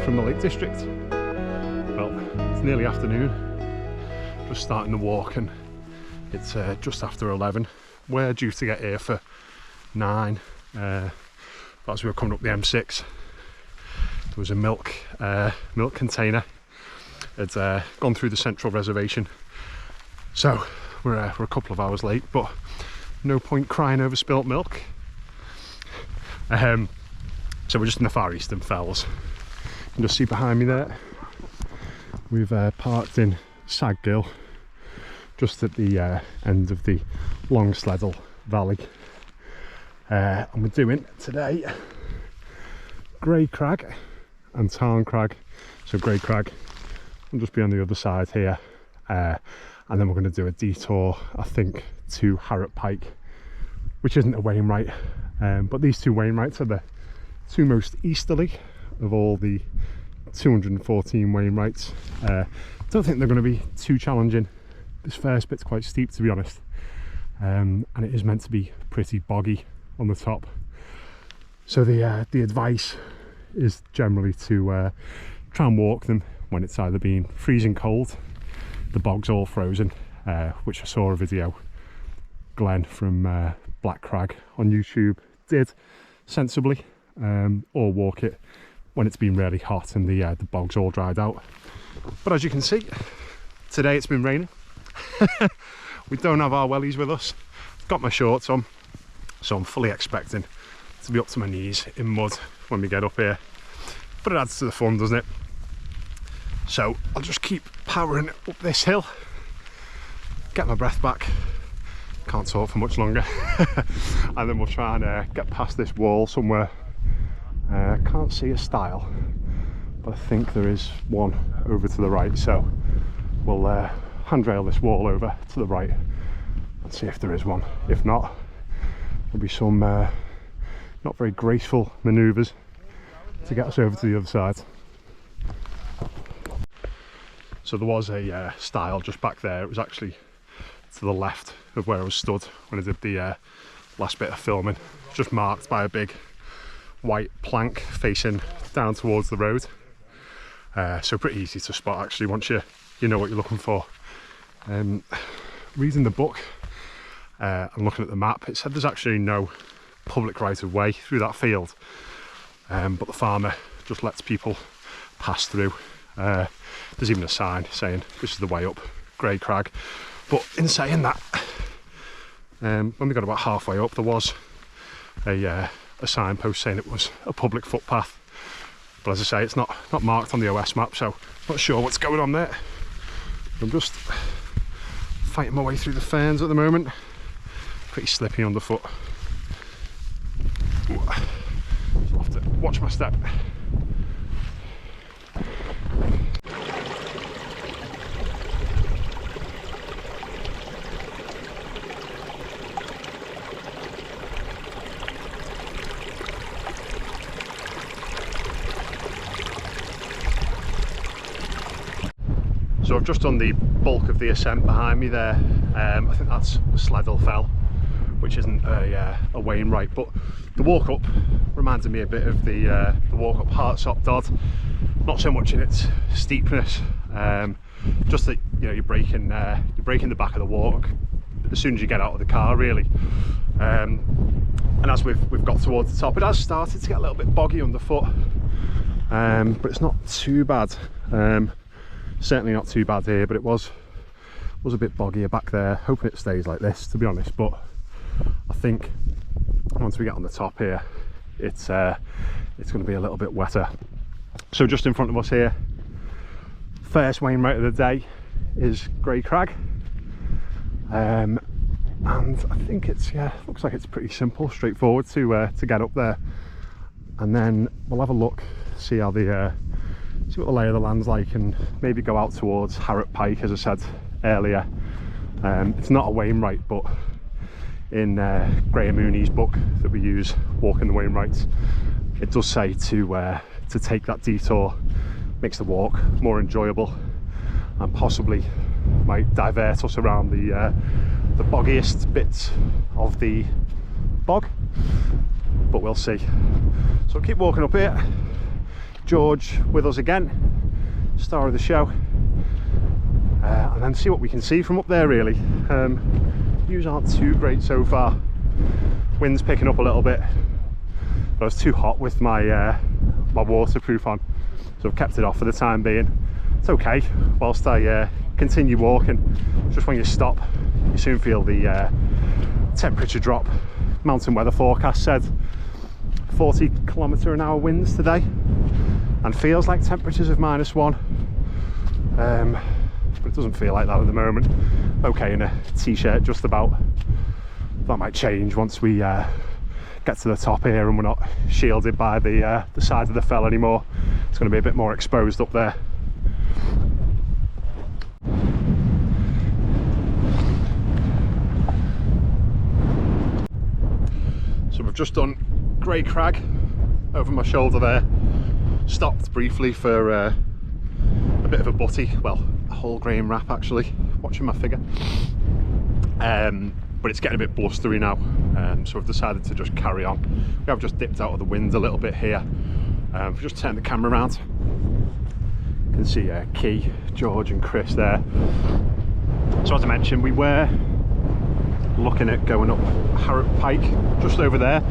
From the Lake District. Well, it's nearly afternoon, just starting the walk, and it's just after 11. We're due to get here for 9. As we were coming up the M6, there was a milk container had gone through the central reservation, so we're a couple of hours late, but no point crying over spilt milk. So we're just in the Far Eastern Fells. You can just see behind me there, we've parked in Saggill, just at the end of the Long Sleddle Valley, and we're doing today Crag and Tarn Crag. So Crag will just be on the other side here, and then we're going to do a detour, I think, to Harrop Pike, which isn't a Wainwright, but these two Wainwrights are the two most easterly of all the 214 Wainwrights. Don't think they're going to be too challenging. This first bit's quite steep, to be honest, and it is meant to be pretty boggy on the top. So the advice is generally to try and walk them when it's either been freezing cold, the bog's all frozen, which I saw a video Glenn from Black Crag on YouTube did sensibly, or walk it when it's been really hot and the bog's all dried out. But as you can see, today it's been raining. We don't have our wellies with us. I've got my shorts on, so I'm fully expecting to be up to my knees in mud when we get up here, but it adds to the fun, doesn't it? So I'll just keep powering up this hill, get my breath back, can't talk for much longer, and then we'll try and get past this wall somewhere. Can't see a stile, but I think there is one over to the right, so we'll handrail this wall over to the right and see if there is one. If not, there'll be some not very graceful manoeuvres to get us over to the other side. So there was a stile just back there. It was actually to the left of where I was stood when I did the last bit of filming, just marked by a big white plank facing down towards the road, so pretty easy to spot actually once you know what you're looking for. Reading the book and looking at the map, it said there's actually no public right of way through that field, but the farmer just lets people pass through. There's even a sign saying this is the way up Crag. But in saying that, when we got about halfway up, there was a signpost saying it was a public footpath, but as I say, it's not marked on the OS map, so not sure what's going on there. I'm just fighting my way through the ferns at the moment, pretty slippy underfoot. So I'll have to watch my step. So I've just done the bulk of the ascent behind me there. I think that's Sleddle Fell, which isn't a Wainwright, but the walk up reminded me a bit of the walk up Hartsop Dodd. Not so much in its steepness, just that you're breaking the back of the walk as soon as you get out of the car, really. And as we've got towards the top, it has started to get a little bit boggy underfoot, but it's not too bad. Certainly not too bad here, but it was a bit boggier back there. Hoping it stays like this, to be honest, but I think once we get on the top here, it's going to be a little bit wetter. So just in front of us here, first Wainwright of the day is Grey Crag, and I think it's, yeah, looks like it's pretty simple, straightforward to get up there, and then we'll have a look, see how the see what the lay of the land's like, and maybe go out towards Harrop Pike, as I said earlier. It's not a Wainwright, but in Graham Mooney's book that we use, Walking the Wainwrights, it does say to take that detour. Makes the walk more enjoyable and possibly might divert us around the boggiest bits of the bog, but we'll see. So we'll keep walking up here. George with us again, star of the show, and then see what we can see from up there really. Views aren't too great so far. Wind's picking up a little bit, but I was too hot with my my waterproof on, so I've kept it off for the time being. It's okay whilst I continue walking. Just when you stop, you soon feel the temperature drop. Mountain weather forecast said 40km/h winds today, and feels like temperatures of -1, but it doesn't feel like that at the moment. Okay in a t-shirt just about. That might change once we get to the top here and we're not shielded by the side of the fell anymore. It's going to be a bit more exposed up there. So we've just done Grey Crag over my shoulder there. Stopped briefly for a bit of a butty, well, a whole grain wrap actually, watching my figure. But it's getting a bit blustery now, so I've decided to just carry on. We have just dipped out of the wind a little bit here. I've just turned the camera around. You can see Key, George and Chris there. So as I mentioned, we were looking at going up Harrop Pike, just over there.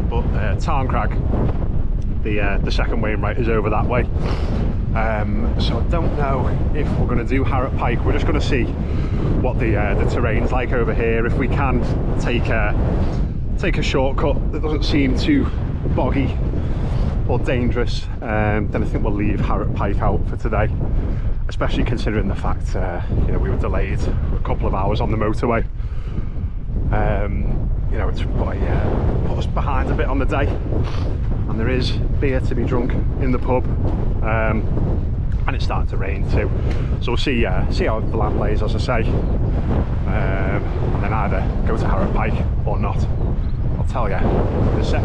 But Tarn Crag, the second Wainwright, is over that way. So I don't know if we're going to do Harrop Pike. We're just going to see what the terrain's like over here. If we can take a shortcut that doesn't seem too boggy or dangerous, then I think we'll leave Harrop Pike out for today, especially considering the fact you know, we were delayed for a couple of hours on the motorway. You know, it's put us behind a bit on the day, and there is beer to be drunk in the pub, and it's starting to rain too, so we'll see how the land lays, as I say, and then either go to Harrop Pike or not. I'll tell you in a sec.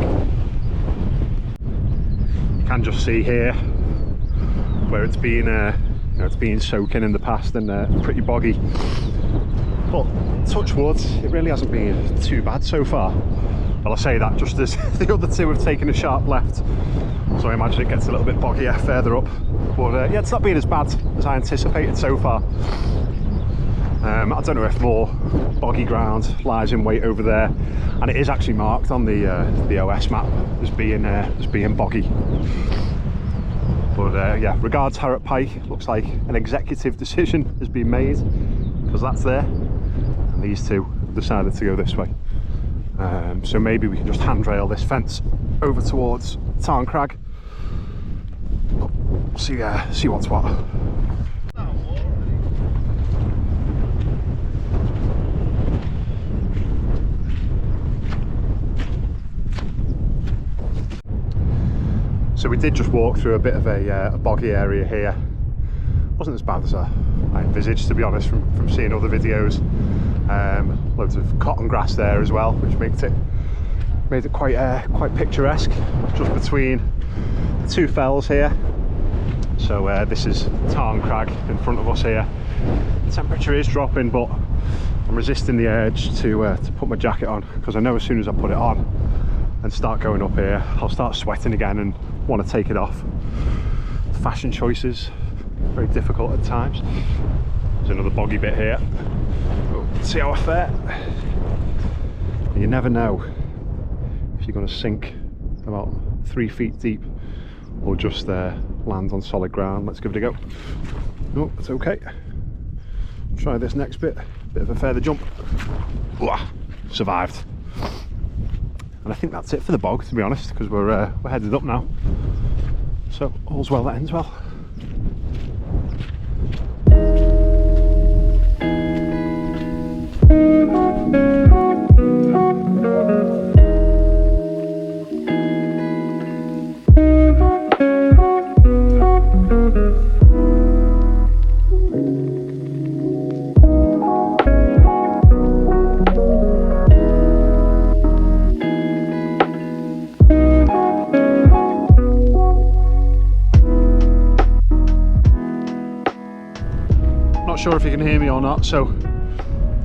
You can just see here where it's been you know, it's been soaking in the past and pretty boggy, but touch wood, it really hasn't been too bad so far. Well, I say that just as the other two have taken a sharp left, so I imagine it gets a little bit boggier further up, but yeah, it's not been as bad as I anticipated so far. I don't know if more boggy ground lies in wait over there, and it is actually marked on the OS map as being boggy. But yeah, regards Harrop Pike, looks like an executive decision has been made, because that's there, and these two decided to go this way. So maybe we can just handrail this fence over towards Tarn Crag. See what's what. So we did just walk through a bit of a boggy area here. Wasn't as bad as I envisaged, to be honest, from seeing other videos. Loads of cotton grass there as well, which made it quite picturesque, just between the two fells here. So this is Tarn Crag in front of us here. The temperature is dropping, but I'm resisting the urge to put my jacket on, because I know as soon as I put it on and start going up here, I'll start sweating again and want to take it off. Fashion choices, very difficult at times. There's another boggy bit here. Let's see how I fare. You never know if you're going to sink about 3 feet deep or just land on solid ground. Let's give it a go. No, it's okay. Try this next bit of a further jump. Ooh, survived. And I think that's it for the bog, to be honest, because we're headed up now. So all's well that ends well. Not sure if you can hear me or not, so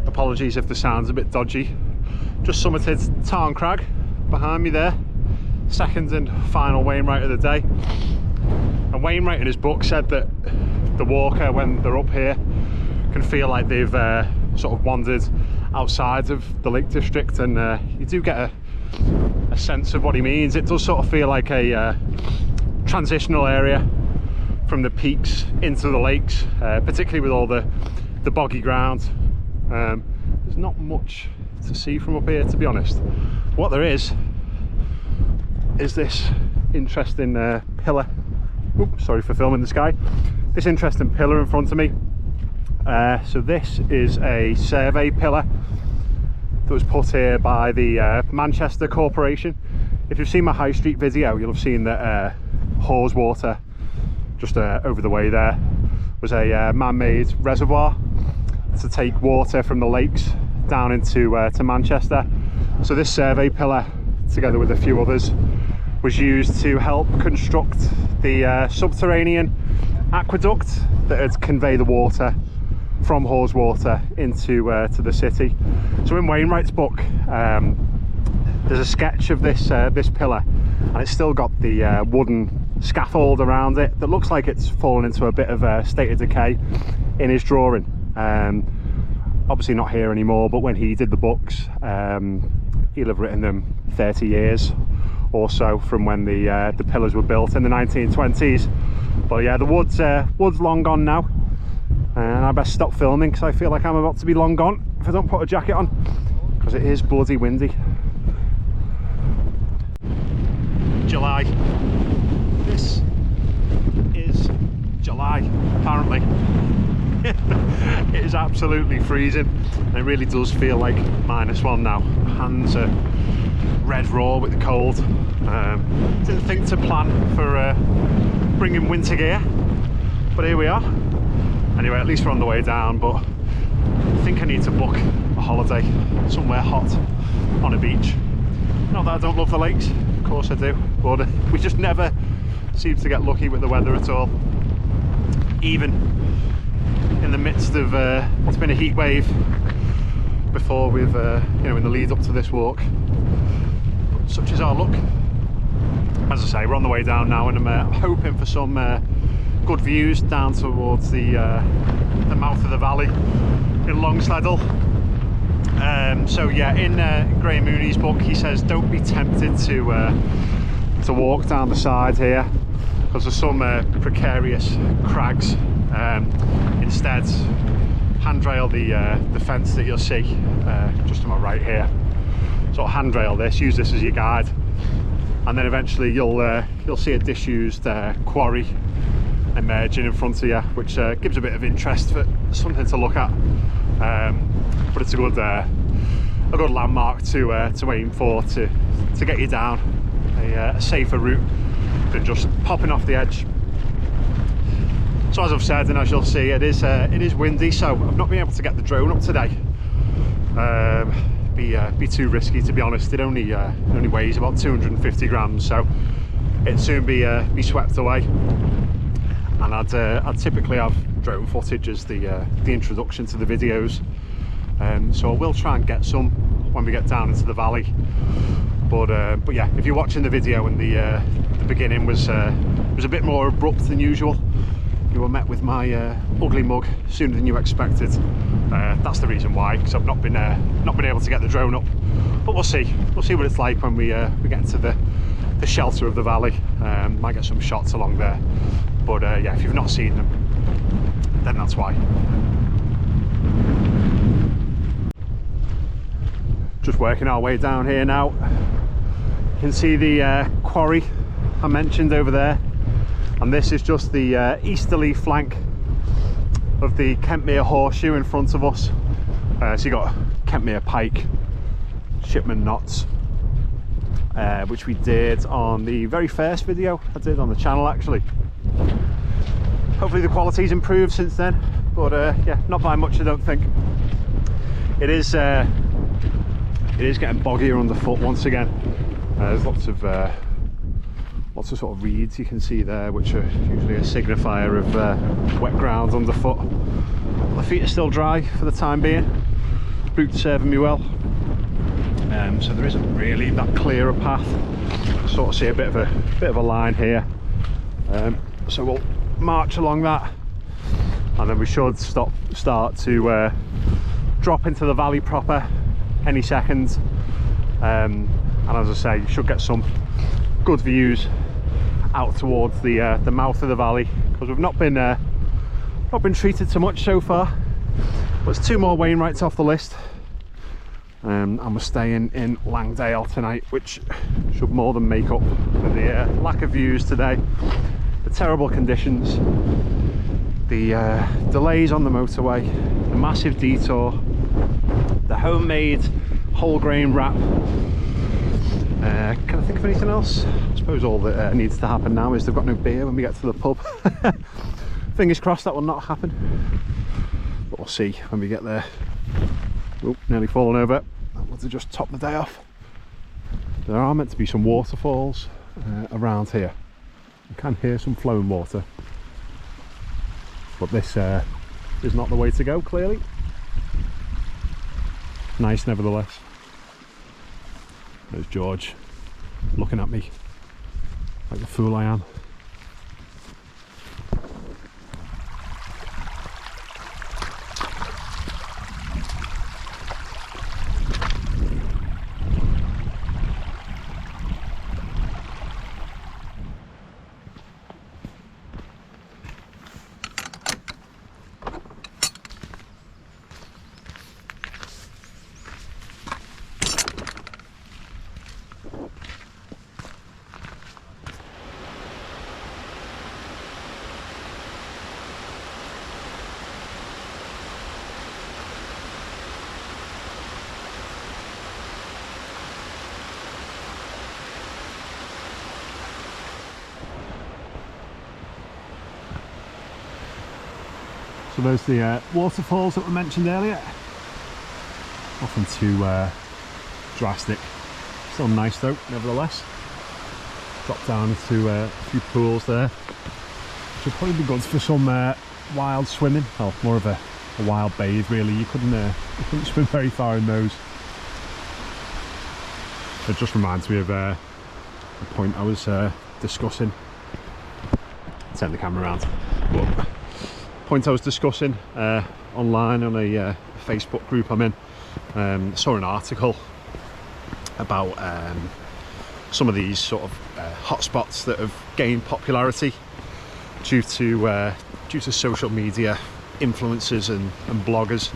apologies if the sound's a bit dodgy. Just summited Tarn Crag behind me there, second and final Wainwright of the day. And Wainwright in his book said that the walker, when they're up here, can feel like they've sort of wandered outside of the Lake District, and you do get a sense of what he means. It does sort of feel like a transitional area from the peaks into the lakes, particularly with all the boggy ground. There's not much to see from up here, to be honest. What there is this interesting pillar. Oops, sorry for filming the sky. This interesting pillar in front of me. So this is a survey pillar that was put here by the Manchester Corporation. If you've seen my High Street video, you'll have seen that Haweswater, just over the way there, was a man-made reservoir to take water from the lakes down into to Manchester. So this survey pillar, together with a few others, was used to help construct the subterranean aqueduct that would convey the water from Haweswater into to the city. So in Wainwright's book, there's a sketch of this pillar, and it's still got the wooden scaffold around it that looks like it's fallen into a bit of a state of decay in his drawing. Obviously not here anymore, but when he did the books, he'll have written them 30 years or so from when the pillars were built in the 1920s. But yeah, the wood's long gone now, and I best stop filming because I feel like I'm about to be long gone if I don't put a jacket on, because it is bloody windy. July. This is July, apparently. It is absolutely freezing, and it really does feel like -1 now. Hands are red raw with the cold. Didn't think to plan for bringing winter gear, but here we are. Anyway, at least we're on the way down, but I think I need to book a holiday somewhere hot on a beach. Not that I don't love the lakes, of course I do, but we just never seem to get lucky with the weather at all. Even in the midst of what's been a heat wave before, with you know, in the lead up to this walk. But such is our luck. As I say, we're on the way down now, and I'm hoping for some good views down towards the mouth of the valley in Longsleddle. So yeah, in Graham Mooney's book, he says don't be tempted to walk down the side here, because there's some precarious crags. Instead, handrail the fence that you'll see just to my right here. Sort of handrail this, use this as your guide, and then eventually you'll see a disused quarry emerging in front of you, which gives a bit of interest for something to look at. But it's a good landmark to aim for, to get you down a safer route than just popping off the edge. So as I've said, and as you'll see, it is windy, so I've not been able to get the drone up today. Be too risky, to be honest. It only weighs about 250 grams, so it'd soon be swept away. And I'd typically have drone footage as the introduction to the videos. So I will try and get some when we get down into the valley. But yeah, if you're watching the video and the beginning was a bit more abrupt than usual, you were met with my ugly mug sooner than you expected. That's the reason why, because I've not been able to get the drone up. But we'll see what it's like when we get into the shelter of the valley. Might get some shots along there. But yeah, if you've not seen them, then that's why. Just working our way down here now. You can see the quarry I mentioned over there, and this is just the easterly flank of the Kentmere Horseshoe in front of us. So you got Kentmere Pike, shipment knots, which we did on the very first video I did on the channel actually. Hopefully the quality's improved since then, but yeah, not by much I don't think. It is getting boggier underfoot once again. There's lots of sort of reeds you can see there, which are usually a signifier of wet ground underfoot. My feet are still dry for the time being. Boots serving me well. So there isn't really that clearer path. I sort of see a bit of a line here. So we'll march along that, and then we should start to drop into the valley proper any second. And as I say, you should get some good views out towards the mouth of the valley, because we've not been treated so much so far. But it's 2 more Wainwrights off the list, and we're staying in Langdale tonight, which should more than make up for the lack of views today. The terrible conditions, the delays on the motorway, the massive detour, the homemade whole grain wrap. Can I think of anything else? I suppose all that needs to happen now is they've got no beer when we get to the pub. Fingers crossed that will not happen, but we'll see when we get there. Oh, nearly fallen over. I want to just top the day off. There are meant to be some waterfalls around here. You can hear some flowing water, but this is not the way to go, clearly. Nice nevertheless. There's George looking at me like the fool I am. So there's the waterfalls that were mentioned earlier. Nothing too drastic. Still nice though, nevertheless. Drop down into a few pools there. Should probably be good for some wild swimming. Well, more of a wild bathe really. You couldn't swim very far in those. It just reminds me of a point I was discussing. Turn the camera around. But, point I was discussing online on a Facebook group I'm in. Saw an article about some of these sort of hotspots that have gained popularity due to social media influencers and bloggers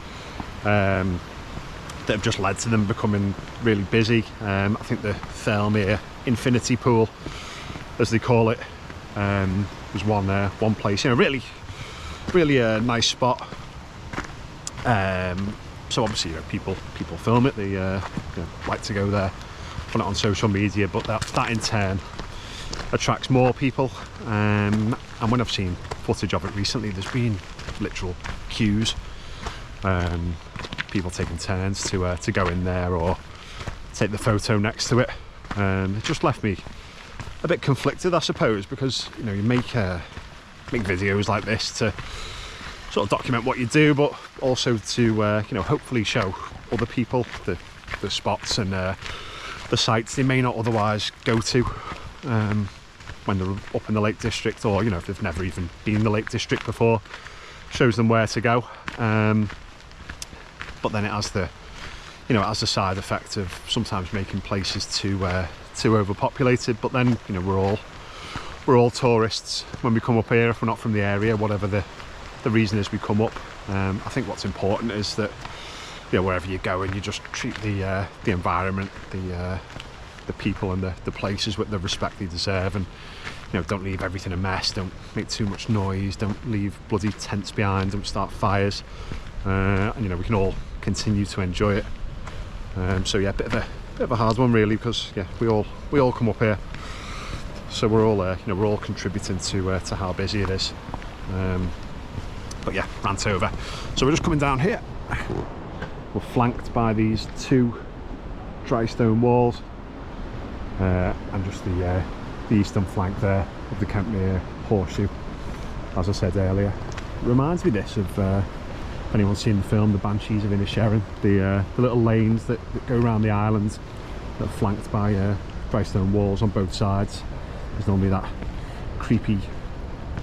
that have just led to them becoming really busy. I think the Thelmere Infinity Pool, as they call it, was one place, you know, really a nice spot. So obviously, you know, people film it. They you know, like to go there, put it on social media, but that in turn attracts more people. And when I've seen footage of it recently, there's been literal queues. People taking turns to go in there or take the photo next to it. It just left me a bit conflicted, I suppose, because you know, you make videos like this to sort of document what you do, but also to you know, hopefully show other people the spots and the sites they may not otherwise go to when they're up in the Lake District, or you know, if they've never even been in the Lake District before. Shows them where to go, but then it has the, you know, it has the side effect of sometimes making places too overpopulated. But then, you know, we're all we're all tourists when we come up here if we're not from the area, whatever the reason is we come up. I think what's important is that, you know, wherever you go, and you just treat the environment, the people and the places with the respect they deserve, and you know, don't leave everything a mess, don't make too much noise, don't leave bloody tents behind, don't start fires, and you know, we can all continue to enjoy it. So yeah, bit of a hard one really, because yeah, we all come up here, so we're all you know, we're all contributing to how busy it is. But yeah, rant over. So we're just coming down here. We're flanked by these two dry stone walls, and just the eastern flank there of the Kempmere Horseshoe, as I said earlier. It reminds me this of, if anyone's seen the film The Banshees of Inisherin, the little lanes that go around the islands that are flanked by dry stone walls on both sides. There's normally that creepy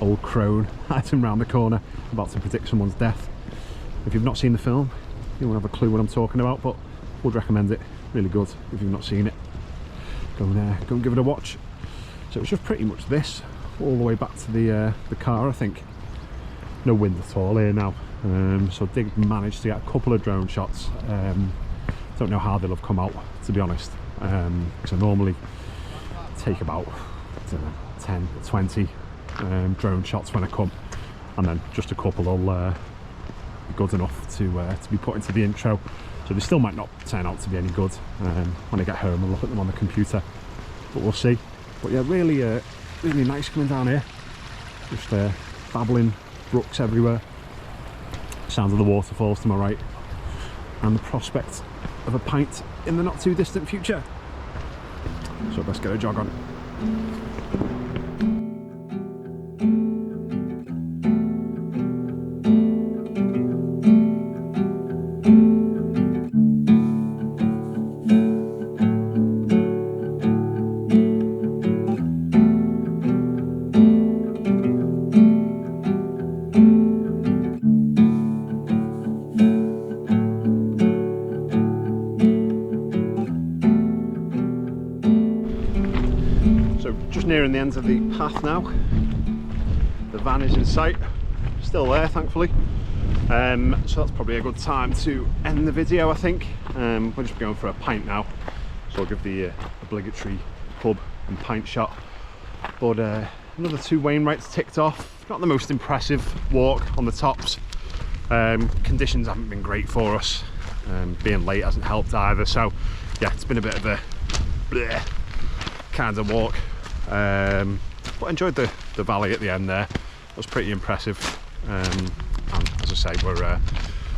old crone hiding around the corner about to predict someone's death. If you've not seen the film, you won't have a clue what I'm talking about, but would recommend it. Really good if you've not seen it. Go and give it a watch. So it's just pretty much this all the way back to the car, I think. No wind at all here now, so I did manage to get a couple of drone shots. Don't know how they'll have come out, to be honest, because I normally take about, I don't know, 10, 20 drone shots when I come, and then just a couple will be good enough to be put into the intro. So they still might not turn out to be any good when I get home and look at them on the computer, but we'll see. But yeah, really nice coming down here. Just babbling brooks everywhere, sounds of the waterfalls to my right, and the prospect of a pint in the not too distant future. So let's get a jog on. Nearing the end of the path now. The van is in sight, still there thankfully, so that's probably a good time to end the video, I think. We're just going for a pint now, so I'll give the obligatory pub and pint shot. But another 2 Wainwrights ticked off. Not the most impressive walk on the tops. Conditions haven't been great for us, being late hasn't helped either, so yeah, it's been a bit of a bleh kind of walk. But enjoyed the valley at the end there. It was pretty impressive, and as I say, we're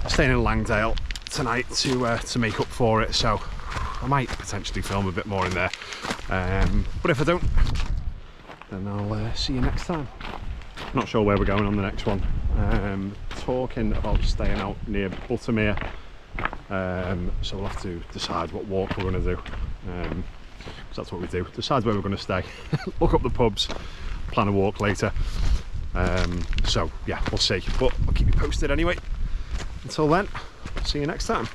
staying in Langdale tonight to make up for it, so I might potentially film a bit more in there, but if I don't, then I'll see you next time. Not sure where we're going on the next one. Talking about staying out near Buttermere, so we'll have to decide what walk we're going to do. So that's what we do, decide where we're going to stay, look up the pubs, plan a walk later. So yeah, we'll see, but I'll keep you posted anyway. Until then, see you next time.